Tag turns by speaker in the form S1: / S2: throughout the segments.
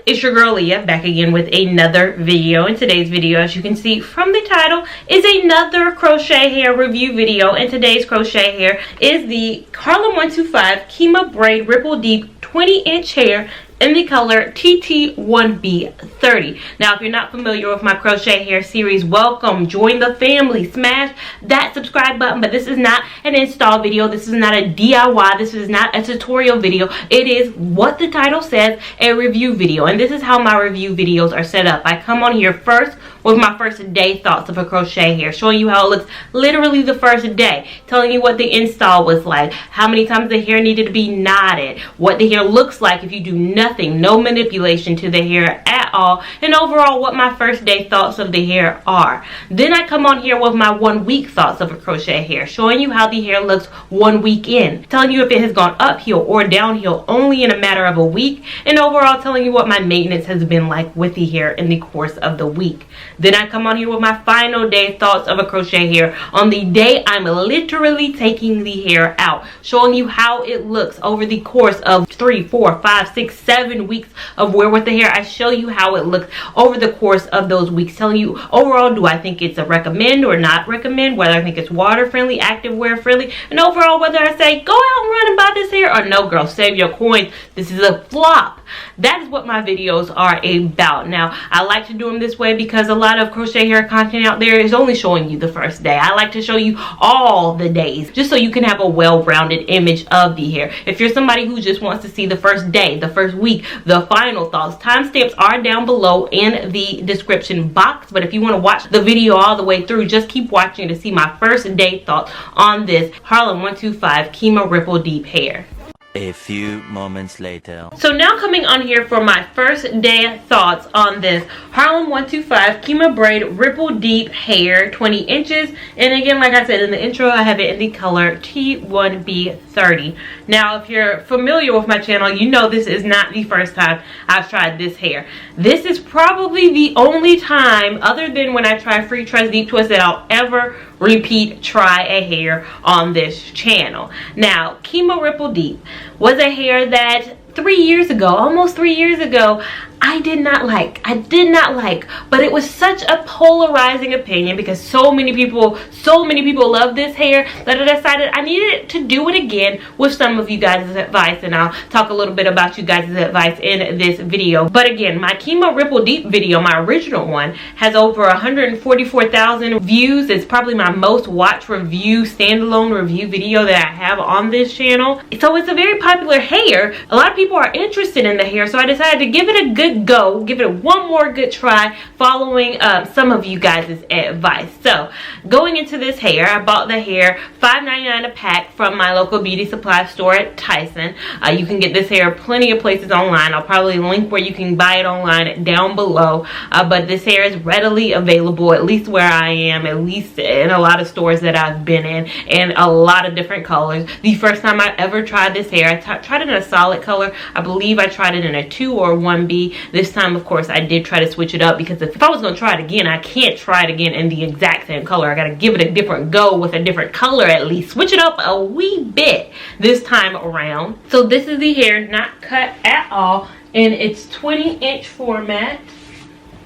S1: It's your girl Leah back again with another video. In today's video, as you can see from the title, is another crochet hair review video. And today's crochet hair is the Harlem 125 Kima braid ripple deep 20-inch hair in the color TT1B30. Now, if you're not familiar with my crochet hair series, welcome, join the family, smash that subscribe button. But this is not an install video, this is not a DIY, this is not a tutorial video. It is what the title says, a review video. And this is how my review videos are set up. I come on here first with my first day thoughts of a crochet hair, showing you how it looks literally the first day, telling you what the install was like, how many times the hair needed to be knotted, what the hair looks like if you do nothing, no manipulation to the hair at all, and overall what my first day thoughts of the hair are. Then I come on here with my 1 week thoughts of a crochet hair, showing you how the hair looks 1 week in, telling you if it has gone uphill or downhill only in a matter of a week, and overall telling you what my maintenance has been like with the hair in the course of the week. Then I come on here with my final day thoughts of a crochet hair on the day I'm literally taking the hair out, showing you how it looks over the course of 3, 4, 5, 6, 7 weeks of wear with the hair. I show you how it looks over the course of those weeks, telling you overall do I think it's a recommend or not recommend, whether I think it's water friendly, active wear friendly, and overall whether I say go out and run and buy this hair or no girl, save your coins, this is a flop. That is what my videos are about. Now, I like to do them this way because a lot of crochet hair content out there is only showing you the first day. I like to show you all the days, just so you can have a well-rounded image of the hair. If you're somebody who just wants to see the first day, the first week, the final thoughts, timestamps are down below in the description box. But if you want to watch the video all the way through, just keep watching to see my first day thoughts on this Harlem 125 Kima ripple deep hair.
S2: A few moments later.
S1: So now coming on here for my first day thoughts on this Harlem 125 Kima braid ripple deep hair, 20 inches. And again, like I said in the intro, I have it in the color T1B30. Now, if you're familiar with my channel, you know this is not the first time I've tried this hair. This is probably the only time, other than when I try free trust deep twist, that I'll ever repeat try a hair on this channel. Now, Kima ripple deep was a hair that 3 years ago, almost 3 years ago, I did not like, but it was such a polarizing opinion because so many people love this hair that I decided I needed to do it again with some of you guys' advice, and I'll talk a little bit about you guys' advice in this video. But again, my Kima ripple deep video, my original one, has over 144,000 views. It's probably my most watched standalone review video that I have on this channel. So it's a very popular hair. A lot of people are interested in the hair, so I decided to give it a good go, give it one more good try, following some of you guys' advice. So going into this hair, I bought the hair $5.99 a pack from my local beauty supply store at Tyson. You can get this hair plenty of places online. I'll probably link where you can buy it online down below, but this hair is readily available, at least where I am, at least in a lot of stores that I've been in a lot of different colors. The first time I ever tried this hair, I tried it in a solid color. I believe I tried it in a 2 or 1B. This time, of course, I did try to switch it up because if I was going to try it again, I can't try it again in the exact same color. I got to give it a different go with a different color at least. Switch it up a wee bit this time around. So this is the hair, not cut at all, in its 20-inch format.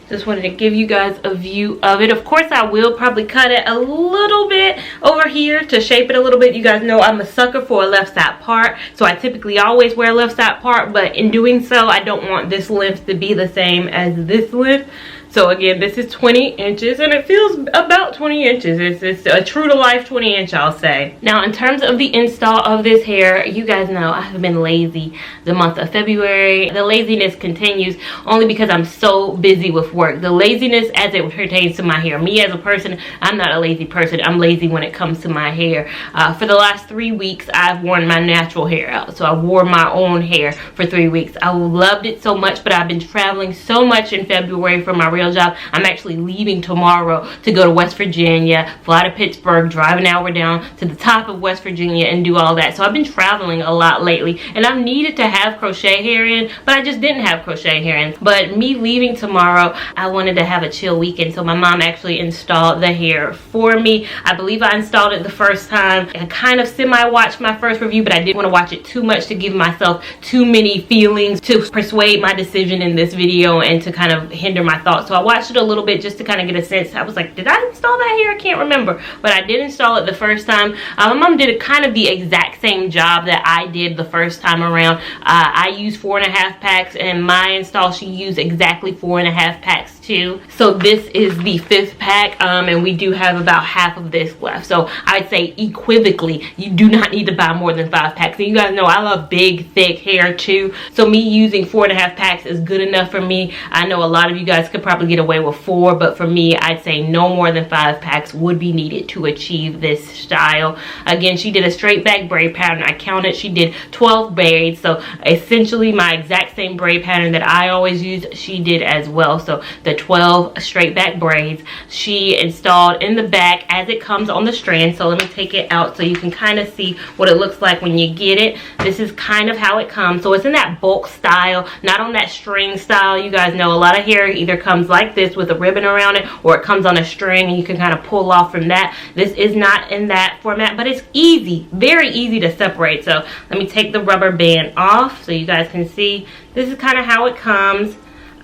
S1: Just wanted to give you guys a view of it. Of course, I will probably cut it a little bit over here to shape it a little bit. You guys know I'm a sucker for a left side part, so I typically always wear a left side part, but in doing so, I don't want this length to be the same as this length. So again, this is 20 inches and it feels about 20 inches. It's a true to life 20 inch, I'll say. Now, in terms of the install of this hair, you guys know I have been lazy the month of February. The laziness continues only because I'm so busy with work. The laziness as it pertains to my hair. Me as a person, I'm not a lazy person. I'm lazy when it comes to my hair. For the last 3 weeks, I've worn my natural hair out. So I wore my own hair for 3 weeks. I loved it so much, but I've been traveling so much in February for my real job. I'm actually leaving tomorrow to go to West Virginia, fly to Pittsburgh, drive an hour down to the top of West Virginia and do all that. So I've been traveling a lot lately, and I've needed to have crochet hair in, but I just didn't have crochet hair in. But me leaving tomorrow, I wanted to have a chill weekend, so my mom actually installed the hair for me. I believe I installed it the first time. I kind of semi-watched my first review, but I didn't want to watch it too much to give myself too many feelings to persuade my decision in this video and to kind of hinder my thoughts. So I watched it a little bit just to kind of get a sense. I was like, did I install that hair? I can't remember, but I did install it the first time. My mom did kind of the exact same job that I did the first time around. I used 4.5 packs, and my install, she used exactly 4.5 packs too. So this is the 5th pack, and we do have about half of this left. So I'd say equivocally, you do not need to buy more than 5 packs. And you guys know I love big, thick hair too. So me using 4.5 packs is good enough for me. I know a lot of you guys could probably get away with 4, but for me, I'd say no more than 5 packs would be needed to achieve this style. Again, she did a straight back braid pattern. I counted, she did 12 braids. So essentially my exact same braid pattern that I always use, she did as well. So the 12 straight back braids she installed in the back as it comes on the strand. So let me take it out so you can kind of see what it looks like when you get it. This is kind of how it comes. So it's in that bulk style, not on that string style. You guys know a lot of hair either comes like this with a ribbon around it, or it comes on a string and you can kind of pull off from that. This is not in that format, but it's easy, very easy to separate. So let me take the rubber band off so you guys can see. This is kind of how it comes.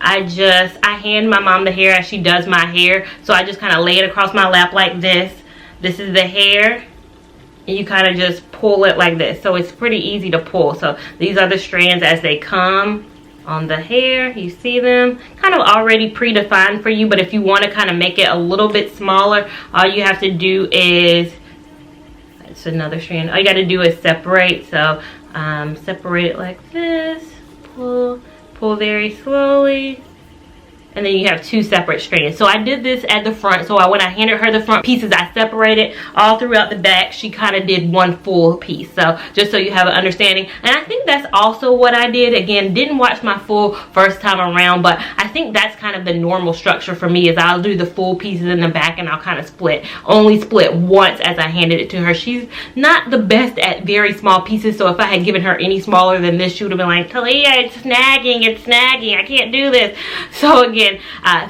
S1: I hand my mom the hair as she does my hair. So I just kind of lay it across my lap like this. This is the hair. And you kind of just pull it like this. So it's pretty easy to pull. So these are the strands as they come on the hair. You see them kind of already predefined for you. But if you want to kind of make it a little bit smaller, all you have to do is, that's another strand. All you got to do is separate. So separate it like this. Pull very slowly, and then you have 2 separate strands. So I did this at the front. So when I handed her the front pieces, I separated all throughout the back. She kind of did one full piece. So just so you have an understanding. And I think that's also what I did. Again, didn't watch my full first time around, but I think that's kind of the normal structure for me, is I'll do the full pieces in the back and I'll kind of split. Only split once as I handed it to her. She's not the best at very small pieces. So if I had given her any smaller than this, she would have been like, Talia, it's snagging. I can't do this. So again,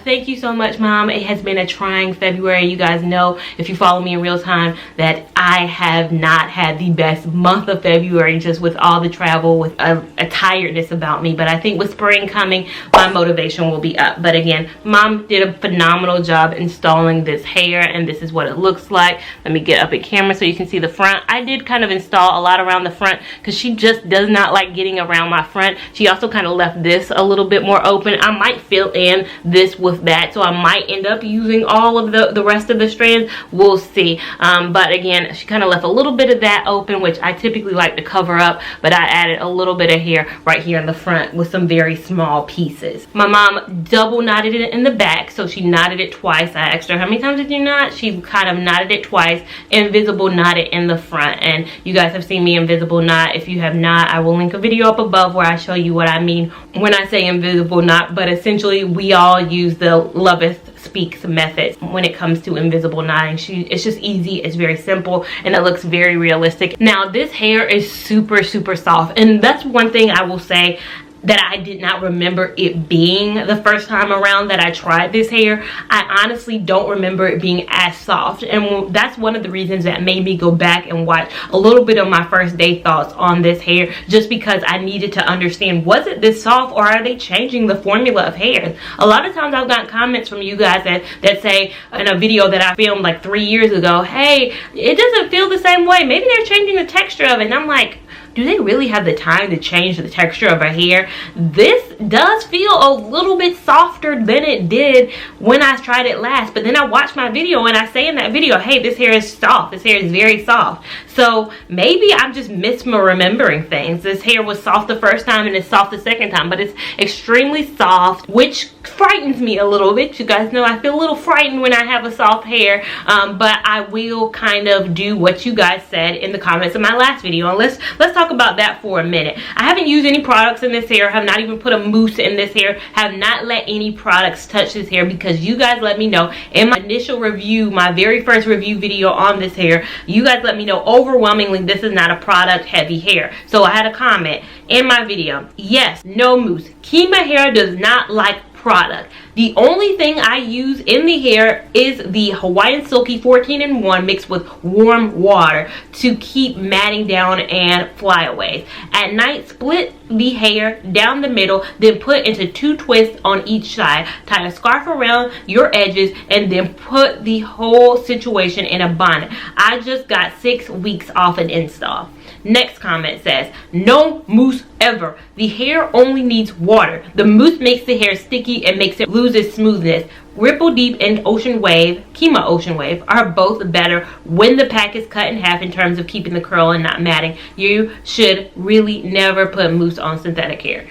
S1: thank you so much, Mom. It has been a trying February. You guys know, if you follow me in real time, that I have not had the best month of February, just with all the travel, with a tiredness about me. But I think with spring coming, my motivation will be up. But again, Mom did a phenomenal job installing this hair, and this is what it looks like. Let me get up at camera so you can see the front. I did kind of install a lot around the front because she just does not like getting around my front. She also kind of left this a little bit more open. I might fill in this with that, so I might end up using all of the rest of the strands. We'll see. But again, she kind of left a little bit of that open, which I typically like to cover up, but I added a little bit of hair right here in the front with some very small pieces. My mom double knotted it in the back, so she knotted it twice. I asked her, how many times did you knot? She kind of knotted it twice, invisible knotted in the front. And you guys have seen me invisible knot. If you have not, I will link a video up above where I show you what I mean when I say invisible knot. But essentially, we all use the Loveth Speaks method when it comes to invisible knotting. It's just easy, it's very simple, and it looks very realistic. Now this hair is super soft, and that's one thing I will say that I did not remember it being the first time around that I tried this hair. I honestly don't remember it being as soft, and that's one of the reasons that made me go back and watch a little bit of my first day thoughts on this hair, just because I needed to understand, was it this soft, or are they changing the formula of hair? A lot of times I've got comments from you guys that say in a video that I filmed like 3 years ago, hey, it doesn't feel the same way, maybe they're changing the texture of it. And I'm like, do they really have the time to change the texture of a hair? This does feel a little bit softer than it did when I tried it last. But then I watched my video and I say in that video, hey, this hair is soft. This hair is very soft. So maybe I'm just misremembering things. This hair was soft the first time and it's soft the second time, but it's extremely soft, which frightens me a little bit. You guys know I feel a little frightened when I have a soft hair, but I will kind of do what you guys said in the comments of my last video. And let's talk about that for a minute. I haven't used any products in this hair, have not even put a mousse in this hair, have not let any products touch this hair, because you guys let me know in my initial review, my very first review video on this hair, you guys let me know overwhelmingly this is not a product heavy hair. So I had a comment in my video, yes, no mousse. Kima hair does not like product. The only thing I use in the hair is the Hawaiian Silky 14-in-1 mixed with warm water to keep matting down and flyaways. At night, split the hair down the middle, then put into 2 twists on each side. Tie a scarf around your edges and then put the whole situation in a bonnet. I just got 6 weeks off an install. Next comment says, no mousse ever. The hair only needs water. The mousse makes the hair sticky and makes it lose its smoothness. Ripple Deep and Ocean Wave, Kima Ocean Wave, are both better when the pack is cut in half in terms of keeping the curl and not matting. You should really never put mousse on synthetic hair.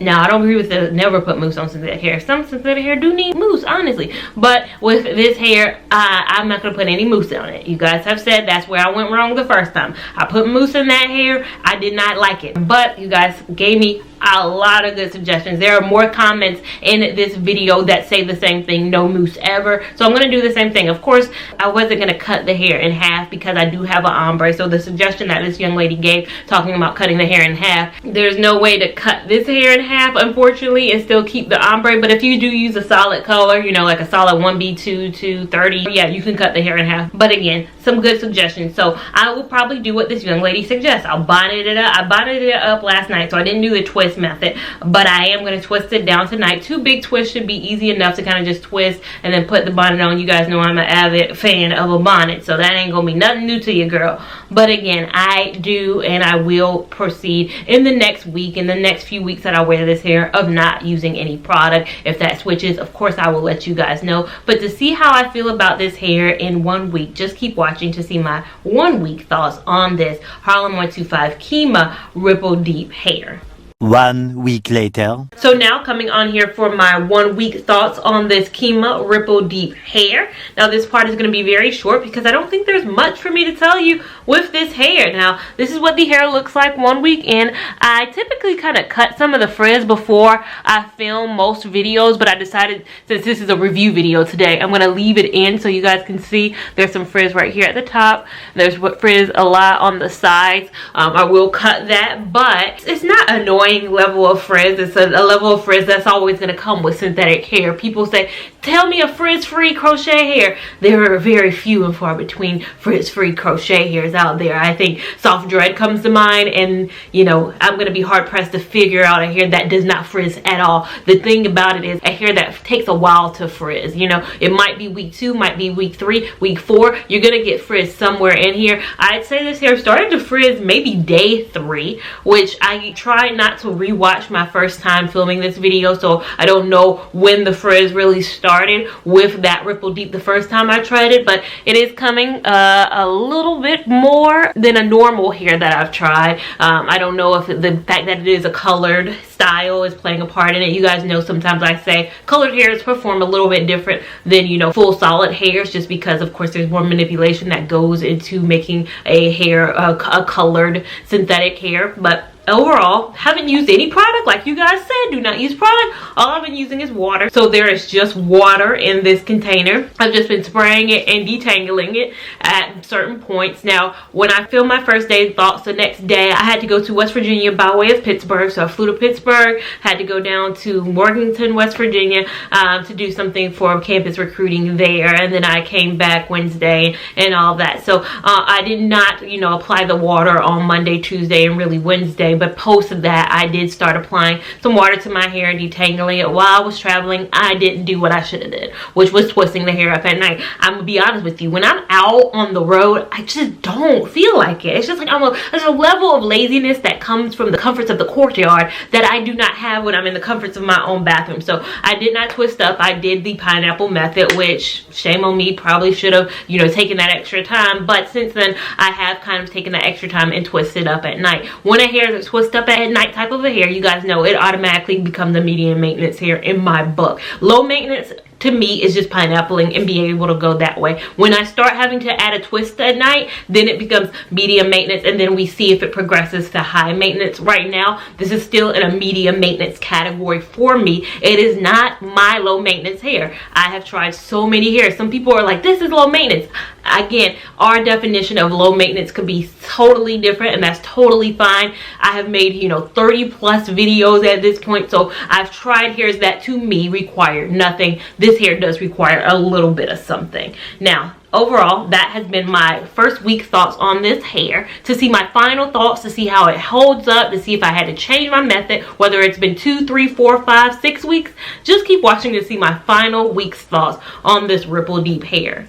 S1: Now, I don't agree with the never put mousse on synthetic hair. Some synthetic hair do need mousse, honestly. But with this hair, I'm not going to put any mousse on it. You guys have said that's where I went wrong the first time. I put mousse in that hair. I did not like it. But you guys gave me a lot of good suggestions. There are more comments in this video that say the same thing, no mousse ever. So I'm going to do the same thing. Of course, I wasn't going to cut the hair in half because I do have an ombre. So the suggestion that this young lady gave, talking about cutting the hair in half, there's no way to cut this hair in half, unfortunately, and still keep the ombre. But if you do use a solid color, you know, like a solid 1B2 to 30, yeah, you can cut the hair in half. But again, some good suggestions. So I will probably do what this young lady suggests. I'll bonnet it up. I bonneted it up last night, so I didn't do the twist method, but I am going to twist it down tonight. 2 big twists should be easy enough to kind of just twist and then put the bonnet on. You guys know I'm an avid fan of a bonnet, so that ain't gonna be nothing new to you, girl. But again, I do and I will proceed in the next week, in the next few weeks that I wear this hair, of not using any product. If that switches, of course I will let you guys know. But to see how I feel about this hair in 1 week, just keep watching to see my 1 week thoughts on this Harlem 125 Kima Ripple Deep hair.
S2: 1 week later.
S1: So now coming on here for my 1 week thoughts on this Kima Ripple Deep hair. Now this part is going to be very short because I don't think there's much for me to tell you with this hair. Now this is what the hair looks like 1 week in. I typically kind of cut some of the frizz before I film most videos, but I decided, since this is a review video today, I'm going to leave it in so you guys can see. There's some frizz right here at the top. There's frizz a lot on the sides. I will cut that, but it's not annoying level of frizz. It's a level of frizz that's always going to come with synthetic hair. People say, tell me a frizz-free crochet hair. There are very few and far between frizz-free crochet hairs out there. I think Soft Dread comes to mind, and you know, I'm going to be hard-pressed to figure out a hair that does not frizz at all. The thing about it is a hair that takes a while to frizz. You know, it might be week 2, might be week 3, week 4. You're going to get frizz somewhere in here. I'd say this hair started to frizz maybe day 3, which I tried not to rewatch my first time filming this video, so I don't know when the frizz really started with that Ripple Deep the first time I tried it, but it is coming a little bit more than a normal hair that I've tried. I don't know if the fact that it is a colored style is playing a part in it. You guys know sometimes I say colored hairs perform a little bit different than, you know, full solid hairs, just because of course there's more manipulation that goes into making a hair a colored synthetic hair. But overall, haven't used any product. Like you guys said, do not use product. All I've been using is water. So there is just water in this container. I've just been spraying it and detangling it at certain points. Now, when I filmed my first day thoughts, the next day I had to go to West Virginia by way of Pittsburgh. So I flew to Pittsburgh, had to go down to Morganton, West Virginia to do something for campus recruiting there. And then I came back Wednesday and all that. So I did not, you know, apply the water on Monday, Tuesday, and really Wednesday but post that I did start applying some water to my hair, detangling it. While I was traveling, I didn't do what I should have did, which was twisting the hair up at night. I'm gonna be honest with you, when I'm out on the road, I just don't feel like it. It's just like there's a level of laziness that comes from the comforts of the courtyard that I do not have when I'm in the comforts of my own bathroom. So I did not twist up. I did the pineapple method, which shame on me, probably should have, you know, taken that extra time. But since then, I have kind of taken that extra time and twisted up at night. When a hair is twisted up at night type of a hair, you guys know it automatically becomes a medium maintenance hair in my book. Low maintenance to me is just pineappling and being able to go that way. When I start having to add a twist at night, then it becomes medium maintenance, and then we see if it progresses to high maintenance. Right now, this is still in a medium maintenance category for me. It is not my low maintenance hair. I have tried so many hairs. Some people are like, this is low maintenance. Again, our definition of low maintenance could be totally different, and that's totally fine. I have made, you know, 30 plus videos at this point, so I've tried hairs that to me require nothing. This hair does require a little bit of something. Now, overall, that has been my first week thoughts on this hair. To see my final thoughts, to see how it holds up, to see if I had to change my method, whether it's been 2, 3, 4, 5, 6 weeks, just keep watching to see my final week's thoughts on this Ripple Deep hair.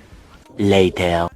S2: Later.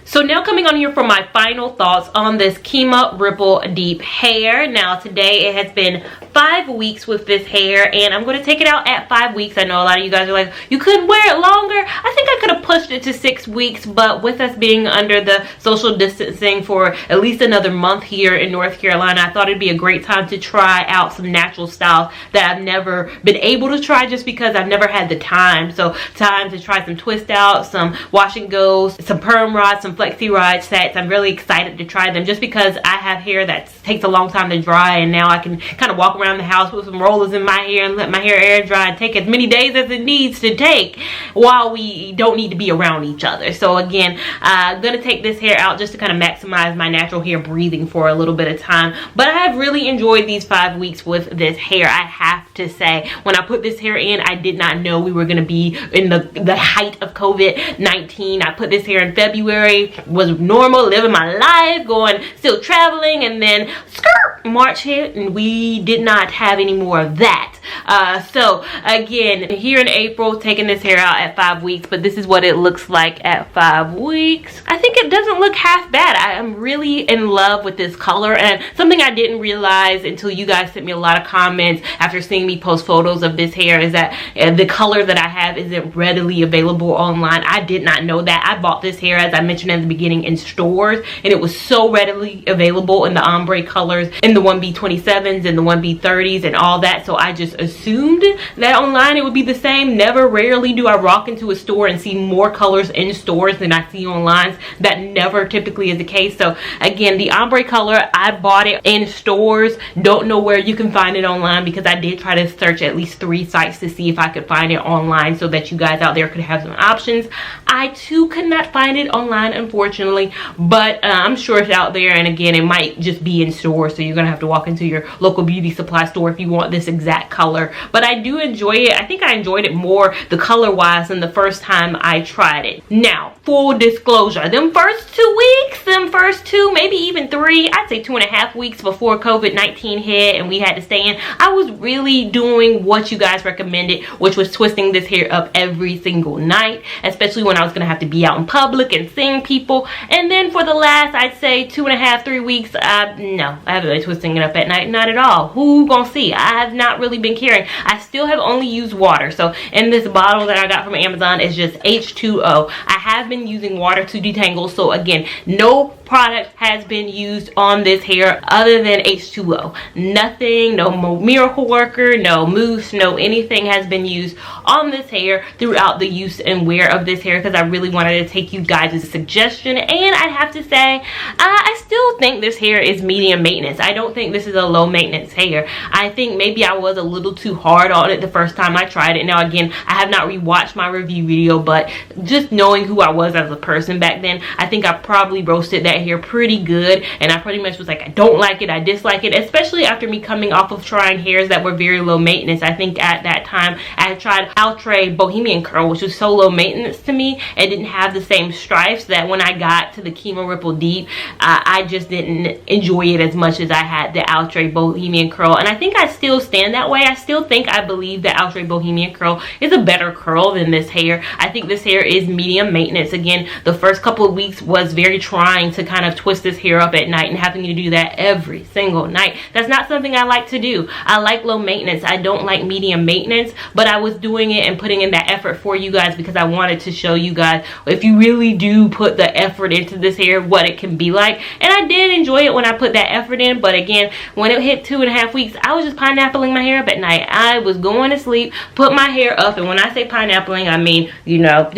S1: So now coming on here for my final thoughts on this Kima Ripple Deep hair. Now today it has been 5 weeks with this hair, and I'm going to take it out at 5 weeks. I know a lot of you guys are like, you couldn't wear it longer. I think I could have pushed it to 6 weeks, but with us being under the social distancing for at least another month here in North Carolina, I thought it'd be a great time to try out some natural styles that I've never been able to try just because I've never had the time. So time to try some twist outs, some wash and goes, some perm rods, some flexi rod sets. I'm really excited to try them just because I have hair that takes a long time to dry, and now I can kind of walk around the house with some rollers in my hair and let my hair air dry and take as many days as it needs to take while we don't need to be around each other. So again, I'm gonna take this hair out just to kind of maximize my natural hair breathing for a little bit of time. But I have really enjoyed these 5 weeks with this hair. I have to say, when I put this hair in, I did not know we were gonna be in the height of COVID-19. I put this hair in February, was normal, living my life, going, still traveling, and then skirt, March hit, and we did not have any more of that. So again, here in April, taking this hair out at 5 weeks, but this is what it looks like at 5 weeks. I think it doesn't look half bad. I am really in love with this color, and something I didn't realize until you guys sent me a lot of comments after seeing me post photos of this hair is that the color that I have isn't readily available online. I did not know that. I bought this hair, as I mentioned at the beginning, in stores, and it was so readily available in the ombre colors, in the 1B27s and the 1B30s and all that. So I just assumed that online it would be the same. Rarely do I walk into a store and see more colors in stores than I see online. That never typically is the case. So again, the ombre color, I bought it in stores. Don't know where you can find it online, because I did try to search at least 3 sites to see if I could find it online so that you guys out there could have some options. I too could not find it online, unfortunately, but I'm sure it's out there. And again, it might just be in stores, so you're gonna have to walk into your local beauty supply store if you want this exact color. But I do enjoy it. I think I enjoyed it more the color wise than the first time I tried it. Now, full disclosure, them first 2 weeks, them first 2, maybe even 3, I'd say 2.5 weeks before COVID-19 hit and we had to stay in, I was really doing what you guys recommended, which was twisting this hair up every single night, especially when I was gonna have to be out in public and seeing people. And then for the last, I'd say 2.5, 3 weeks, no, I haven't been twisting it up at night, not at all. Who gonna see? I have not really been caring. I still have only used water. So in this bottle that I got from Amazon, it's just H2O. I have been using water to detangle. So again, no product has been used on this hair other than H2O. Nothing, no miracle worker, no mousse, no anything has been used on this hair throughout the use and wear of this hair, because I really wanted to take you guys' suggestion. And I'd have to say, I still think this hair is medium maintenance. I don't think this is a low maintenance hair. I think maybe I was a little too hard on it the first time I tried it. Now again, I have not rewatched my review video, but just knowing who I was as a person back then, I think I probably roasted that that hair pretty good, and I pretty much was like, I don't like it, I dislike it, especially after me coming off of trying hairs that were very low maintenance. I think at that time I had tried Outre Bohemian Curl, which was so low maintenance to me and didn't have the same stripes, that when I got to the Kima Ripple Deep, I just didn't enjoy it as much as I had the Outre Bohemian Curl. And I think I still stand that way. I still think I believe that Outre Bohemian Curl is a better curl than this hair. I think this hair is medium maintenance. Again, the first couple of weeks was very trying to kind of twist this hair up at night and having to do that every single night. That's not something I like to do. I like low maintenance. I don't like medium maintenance, but I was doing it and putting in that effort for you guys because I wanted to show you guys, if you really do put the effort into this hair, what it can be like. And I did enjoy it when I put that effort in, but again, when it hit 2.5 weeks, I was just pineappling my hair up at night. I was going to sleep, put my hair up, and when I say pineappling, I mean, you know,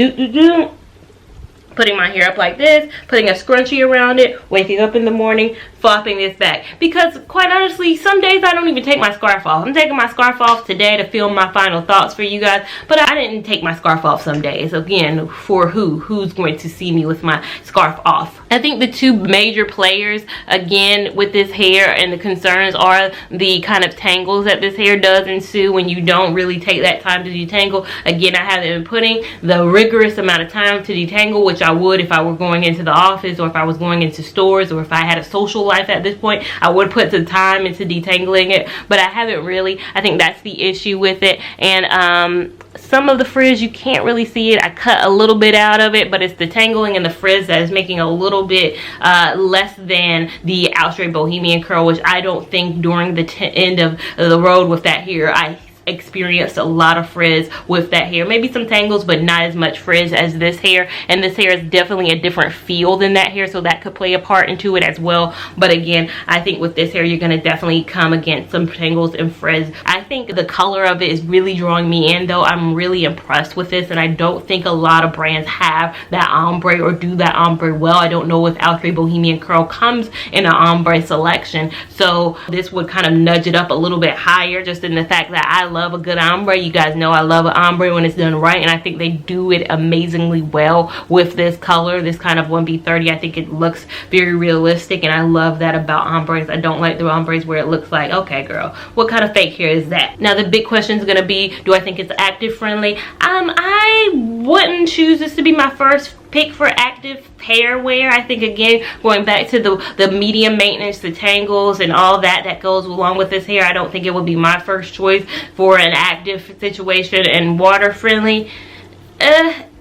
S1: putting my hair up like this, putting a scrunchie around it, waking up in the morning, flopping this back. Because quite honestly, some days I don't even take my scarf off. I'm taking my scarf off today to film my final thoughts for you guys, but I didn't take my scarf off some days. Again, for who's going to see me with my scarf off? I think the two major players again with this hair and the concerns are the kind of tangles that this hair does ensue when you don't really take that time to detangle. Again, I haven't been putting the rigorous amount of time to detangle, which I would if I were going into the office, or if I was going into stores, or if I had a social life at this point. I would put the time into detangling it, but I haven't really. I think that's the issue with it. And some of the frizz, you can't really see it. I cut a little bit out of it, but it's the tangling and the frizz that is making a little bit less than the Outre Bohemian Curl, which I don't think during the end of the road with that hair I experienced a lot of frizz with that hair. Maybe some tangles, but not as much frizz as this hair. And this hair is definitely a different feel than that hair, so that could play a part into it as well. But again, I think with this hair, you're going to definitely come against some tangles and frizz. I think the color of it is really drawing me in, though. I'm really impressed with this, and I don't think a lot of brands have that ombre or do that ombre well. I don't know if Outre Bohemian Curl comes in an ombre selection, so this would kind of nudge it up a little bit higher, just in the fact that I love a good ombre. You guys know I love an ombre when it's done right, and I think they do it amazingly well with this color, this kind of 1B30. I think it looks very realistic, and I love that about ombres. I don't like the ombres where it looks like, okay girl, what kind of fake hair is that? Now the big question is going to be, do I think it's active friendly? I wouldn't choose this to be my first pick for active hair wear. I think, again, going back to the medium maintenance, the tangles and all that goes along with this hair, I don't think it would be my first choice for an active situation. And water friendly,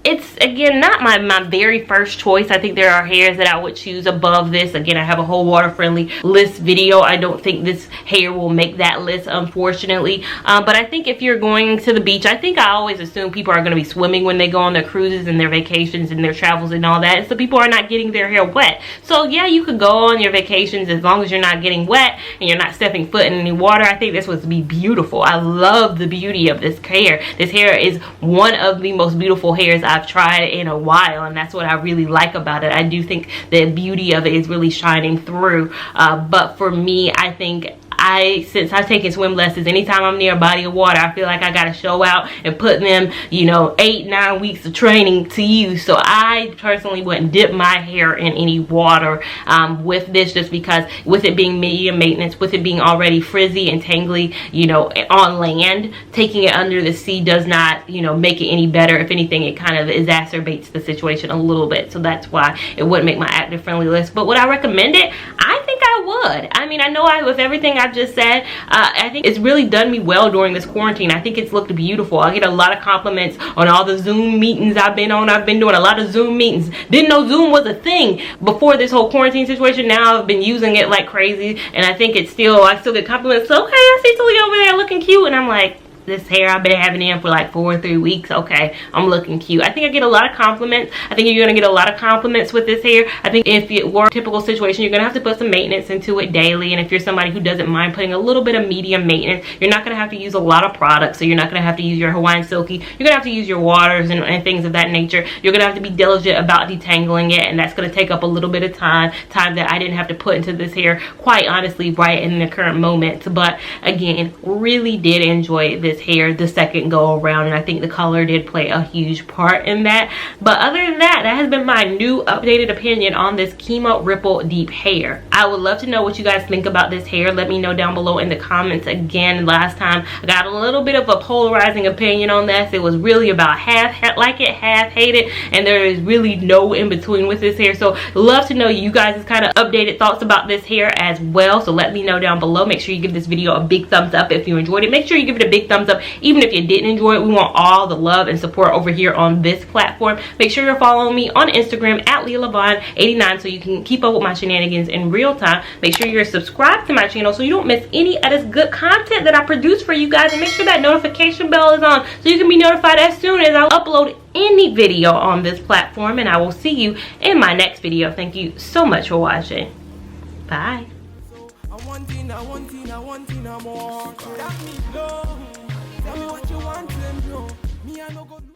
S1: it's again not my very first choice. I think there are hairs that I would choose above this. Again, I have a whole water friendly list video. I don't think this hair will make that list, unfortunately, but I think if you're going to the beach, I think I always assume people are going to be swimming when they go on their cruises and their vacations and their travels and all that, and so people are not getting their hair wet. So yeah, you could go on your vacations as long as you're not getting wet and you're not stepping foot in any water. I think this would be beautiful. I love the beauty of this hair. This hair is one of the most beautiful hairs I've tried in a while, and that's what I really like about it. I do think the beauty of it is really shining through, but for me, I think since I've taken swim lessons, anytime I'm near a body of water, I feel like I gotta show out and put them, you know, 8-9 weeks of training to use. So I personally wouldn't dip my hair in any water with this, just because with it being medium maintenance, with it being already frizzy and tangly, you know, on land, taking it under the sea does not, you know, make it any better. If anything, it kind of exacerbates the situation a little bit. So that's why it wouldn't make my active friendly list. But would I recommend it? I think I would. I mean, I know with everything I've just said, I think it's really done me well during this quarantine. I think it's looked beautiful. I get a lot of compliments on all the Zoom meetings I've been on. I've been doing a lot of Zoom meetings. Didn't know Zoom was a thing before this whole quarantine situation. Now I've been using it like crazy, and I think it's still, I still get compliments. Okay, I see Talia over there looking cute, and I'm like, this hair I've been having in for like 4 or 3 weeks. Okay, I'm looking cute. I think I get a lot of compliments. I think you're gonna get a lot of compliments with this hair. I think if it were a typical situation, you're gonna have to put some maintenance into it daily. And if you're somebody who doesn't mind putting a little bit of medium maintenance, you're not gonna have to use a lot of products. So you're not gonna have to use your Hawaiian Silky. You're gonna have to use your waters and things of that nature. You're gonna have to be diligent about detangling it, and that's gonna take up a little bit of time that I didn't have to put into this hair, quite honestly, right in the current moment. But again, really did enjoy this this hair the second go around, and I think the color did play a huge part in that. But other than that, that has been my new updated opinion on this Kima Ripple Deep hair. I would love to know what you guys think about this hair. Let me know down below in the comments. Again, last time I got a little bit of a polarizing opinion on this. It was really about half like it, half hate it, and there is really no in between with this hair. So love to know you guys' kind of updated thoughts about this hair as well. So let me know down below. Make sure you give this video a big thumbs up if you enjoyed it. Make sure you give it a big thumbs up even if you didn't enjoy it. We want all the love and support over here on this platform. Make sure you're following me on Instagram at Lia Lavon 89 so you can keep up with my shenanigans in real time. Make sure you're subscribed to my channel so you don't miss any of this good content that I produce for you guys, and make sure that notification bell is on so you can be notified as soon as I upload any video on this platform. And I will see you in my next video. Thank you so much for watching. Bye.
S3: I want more. Tell me what you want, me I no go.